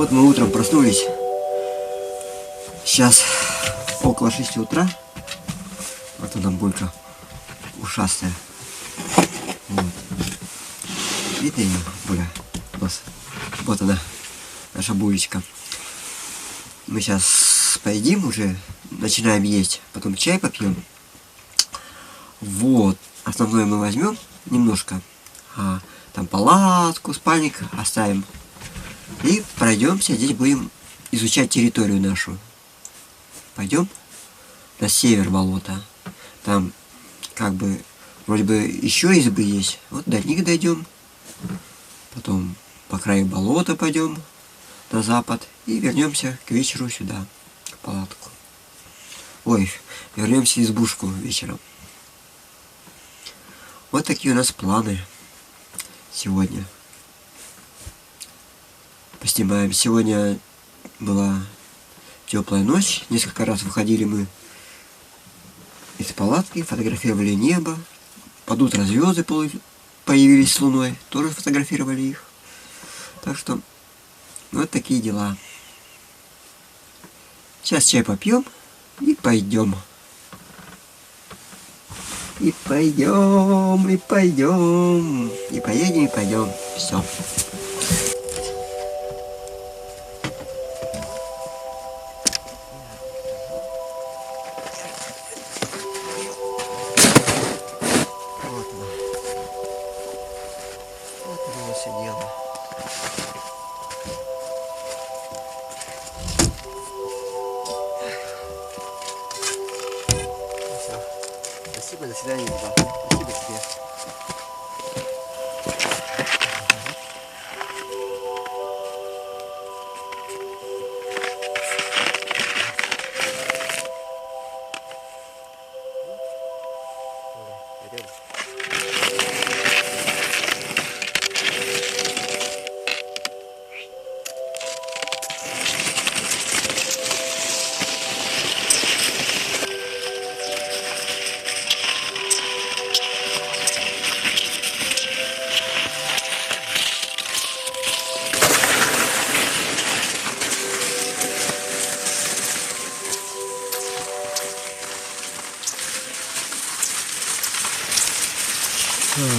Вот мы утром проснулись. Сейчас около 6 утра. Вот она булька ушастая. Вот. Видно ее, Буля? Вот она, наша булечка. Мы сейчас поедим уже, начинаем есть, потом чай попьем. Вот, основное мы возьмем немножко, там палатку, спальник оставим. И пройдемся, здесь будем изучать территорию нашу. Пойдем на север болота. Там как бы вроде бы еще избы есть. Вот до них дойдем. Потом по краю болота пойдем на запад. И вернемся к вечеру сюда, в палатку. Ой, вернемся в избушку вечером. Вот такие у нас планы сегодня. Поснимаем. Сегодня была теплая ночь. Несколько раз выходили мы из палатки, фотографировали небо. Под утро звезды появились с луной. Тоже фотографировали их. Так что вот такие дела. Сейчас чай попьем и пойдем. И пойдем, и пойдем. И поедем, и пойдем. Все. Спасибо, до свидания, Иван. Спасибо тебе.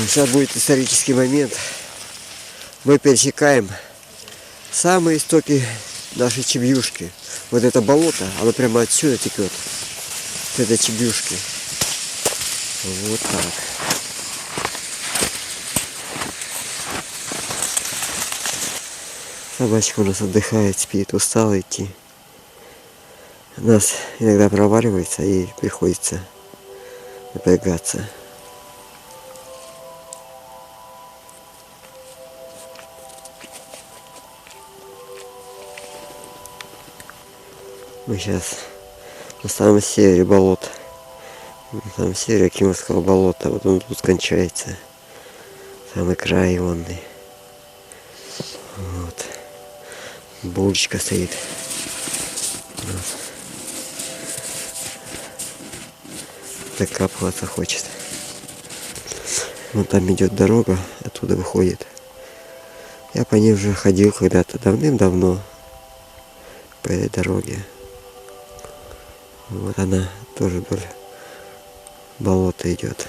Сейчас будет исторический момент. Мы пересекаем самые истоки нашей Чебьюшки. Вот это болото, оно прямо отсюда текет. С этой Чебьюшки. Вот так. Собачка у нас отдыхает, спит, устала идти. У нас иногда проваливается и приходится напрягаться. Мы сейчас на самом севере болота. На самом севере Акимовского болота. Вот он тут кончается. Самый край ионный. Вот. Булочка стоит. Вот. Закапываться хочет. Вон там идет дорога, оттуда выходит. Я по ней уже ходил когда-то давным-давно. По этой дороге. Вот она тоже вдоль болота идет.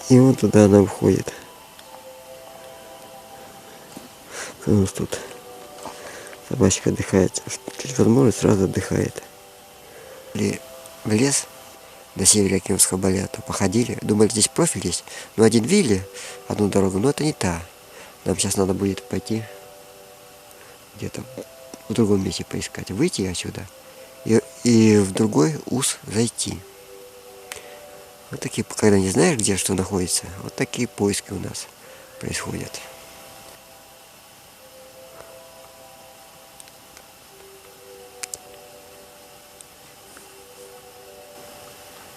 И вот туда она уходит. У нас тут собачка отдыхает. Через возможность сразу отдыхает. В лес на севере Акимовского болота походили. Думали, здесь профиль есть. Но один видели одну дорогу, но это не та. Нам сейчас надо будет пойти где-то в другом месте поискать. Выйти отсюда. И в другой ус зайти. Вот такие, когда не знаешь, где что находится, вот такие поиски у нас происходят.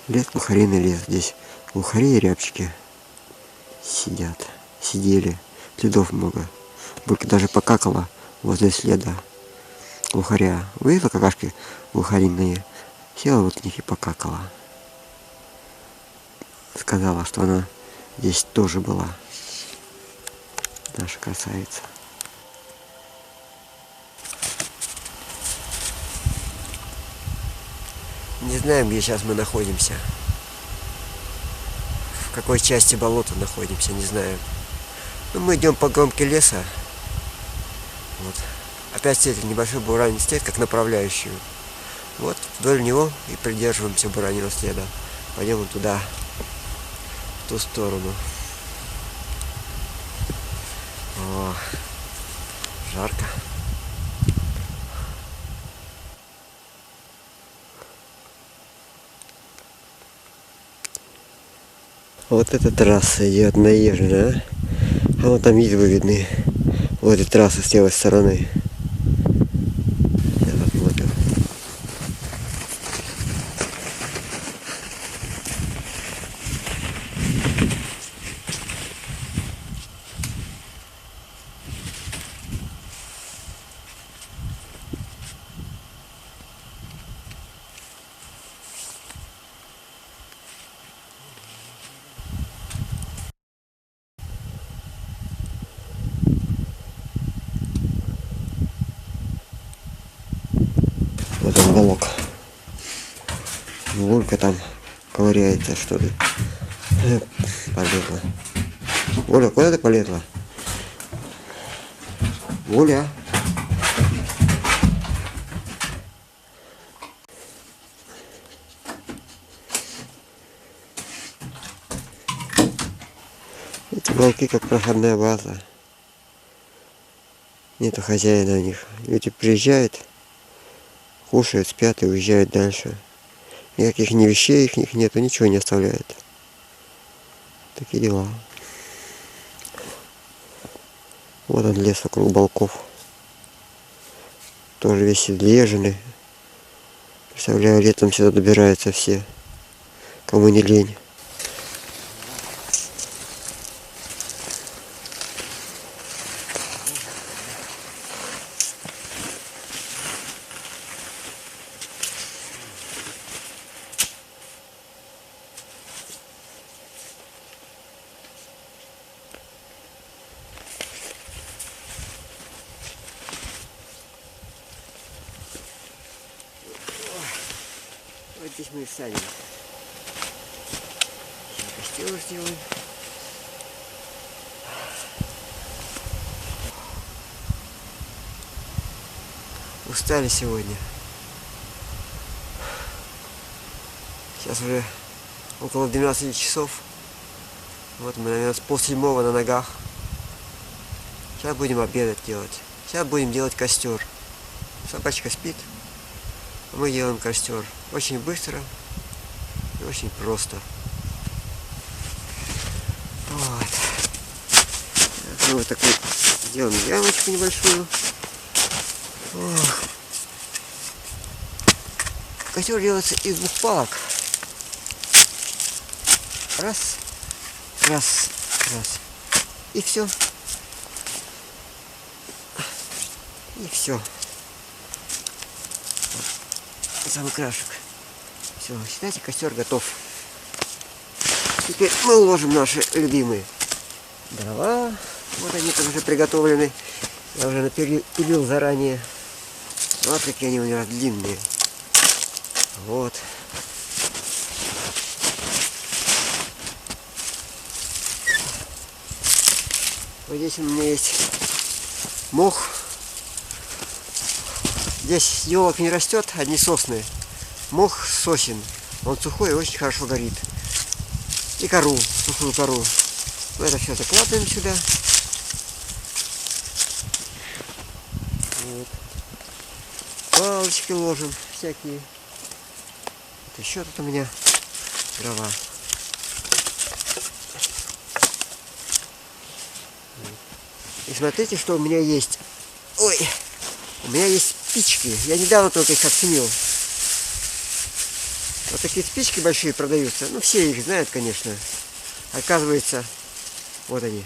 Лес, глухариный лес. Здесь глухари и рябчики сидели. Следов много. Булька даже покакала возле следа глухаря. Увидела какашки глухариные, села вот в них и покакала. Сказала, что она здесь тоже была. Наша красавица. Не знаем, где сейчас мы находимся. В какой части болота находимся, не знаем. Но мы идем по кромке леса. Вот. Опять стоит небольшой буранин стоит, как направляющую. Вот вдоль него и придерживаемся буранного следа. Пойдем вот туда, в ту сторону. О, жарко. Вот эта трасса идет наезженная. А вот там избы видны. Вот эта трасса с левой стороны. Сейчас посмотрим. Вот он балок. Волька там ковыряется что-то. Полезла. Оля, куда ты полезла? Оля. Эти волки как проходная база. Нету хозяина у них. Люди приезжают, кушают, спят и уезжают дальше. Никаких ни вещей их нету, ничего не оставляют. Такие дела. Вот он лес вокруг балков. Тоже весь излеженный. Представляю, летом сюда добираются все, кому не лень. Вот здесь мы и садим. Сейчас костер сделаем. Устали сегодня. Сейчас уже около 12 часов. Вот мы, наверное, с полседьмого на ногах. Сейчас будем обедать делать. Сейчас будем делать костер. Собачка спит. Мы делаем костер. Очень быстро и очень просто. Вот. Мы вот такую делаем ямочку небольшую. Ох. Костер делается из 2 палок. Раз, раз, раз. И все. И все. Самый крашек. Все, считайте, костер готов. Теперь мы уложим наши любимые дрова. Вот они там уже приготовлены. Я уже напилил заранее. Вот какие они у меня длинные. Вот. Вот здесь у меня есть мох. Здесь елок не растет, одни сосны. Мох сосен. Он сухой и очень хорошо горит. И кору, сухую кору. Мы это все закладываем сюда. Вот. Палочки ложим всякие. Вот еще тут у меня дрова. И смотрите, что у меня есть. Ой, у меня есть спички. Я недавно только их оценил. Вот такие спички большие продаются. Ну, все их знают, конечно. Оказывается, вот они.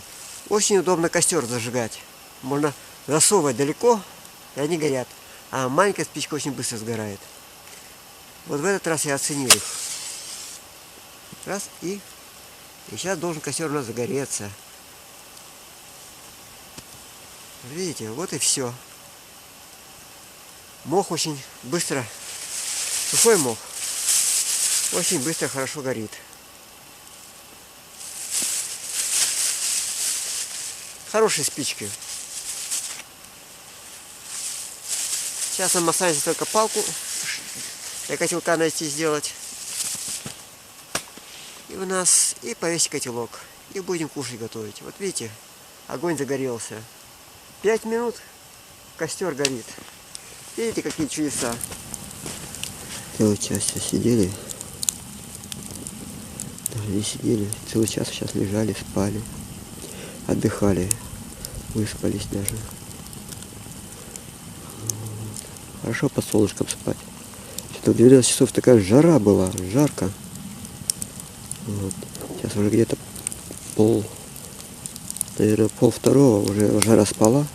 Очень удобно костер зажигать. Можно засовывать далеко, и они горят. А маленькая спичка очень быстро сгорает. Вот в этот раз я оценил их. Раз, и сейчас должен костер у нас загореться. Видите, вот и все. Мох очень быстро, сухой мох, Очень быстро, хорошо горит. Хорошие спички. Сейчас нам остается только палку для котелка найти, сделать. И у нас и повесить котелок. И будем кушать готовить. Вот видите, огонь загорелся. 5 минут, костер горит. Видите, какие чудеса. Целый час сидели. Даже не сидели. Целый час сейчас лежали, спали. Отдыхали. Выспались даже. Хорошо под солнышком спать. Что-то в 12 часов такая жара была. Жарко. Вот. Сейчас уже где-то наверное, 1:30 уже жара спала.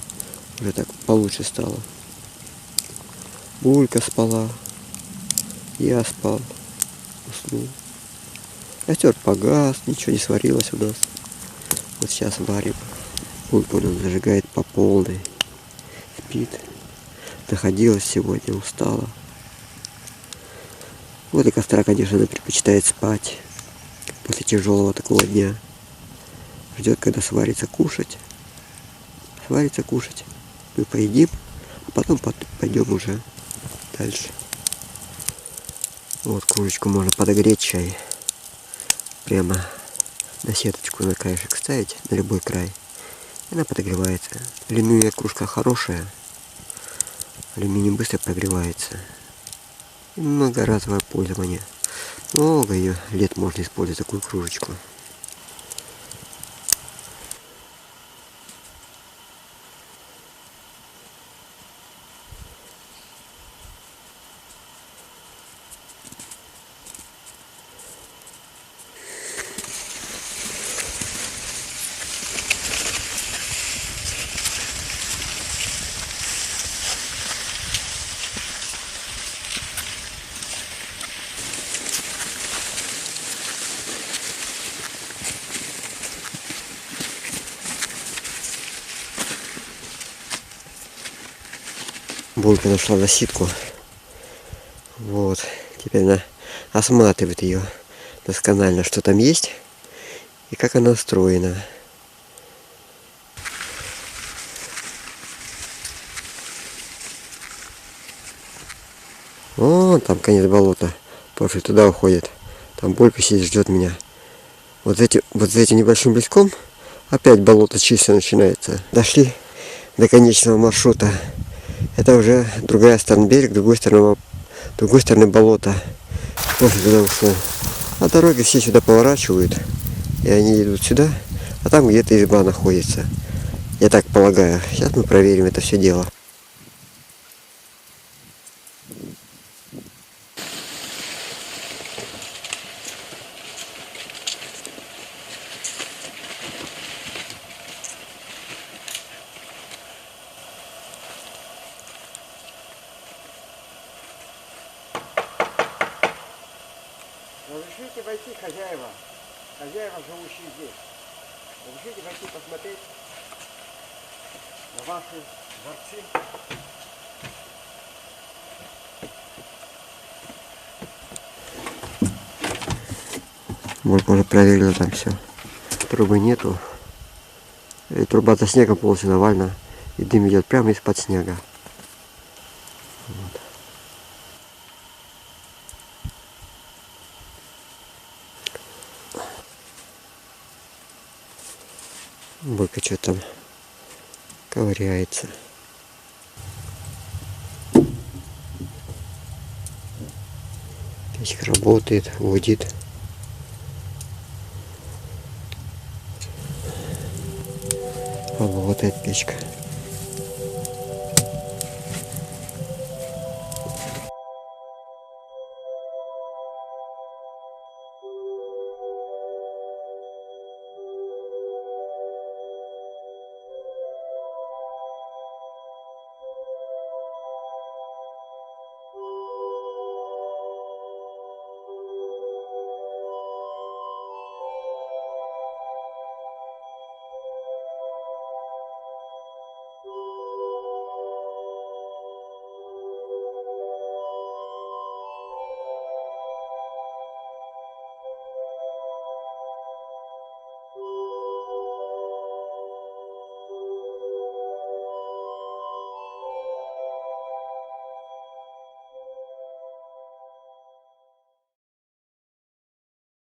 Уже так получше стало. Булька спала. Я спал. Уснул. Костер погас. Ничего не сварилось у нас. Вот сейчас варим. Булька у нас зажигает по полной. Спит. Находилась сегодня, устала. Вот и костра, конечно, она предпочитает спать. После тяжелого такого дня. Ждет, когда сварится кушать. Сварится кушать. Мы поедим, а потом пойдем уже дальше. Вот кружечку можно подогреть чай. Прямо на сеточку на краешек ставить, на любой край. И она подогревается. Алюминиевая кружка хорошая. Алюминий быстро прогревается. И многоразовое пользование. Много ее лет можно использовать такую кружечку. Булька нашла засидку. Вот. Теперь она осматривает ее досконально, что там есть и как она устроена. Вон там конец болота. Профиль туда уходит. Там Булька сидит, ждет меня. Вот за этим небольшим близком опять болото чисто начинается. Дошли до конечного маршрута. Это уже другая сторона берега, другой стороны болота. Профиль туда ушел. А дороги все сюда поворачивают. И они идут сюда. А там где-то изба находится. Я так полагаю. Сейчас мы проверим это все дело. Разрешите войти, хозяева? Хозяева, живущие здесь. Разрешите войти посмотреть на ваши дворцы? Вот, уже проверили там все. Трубы нету. И труба за снегом полностью навальна. И дым идет прямо из-под снега. Вот. Булька что-то там ковыряется. Печка работает, гудит. Работает печка.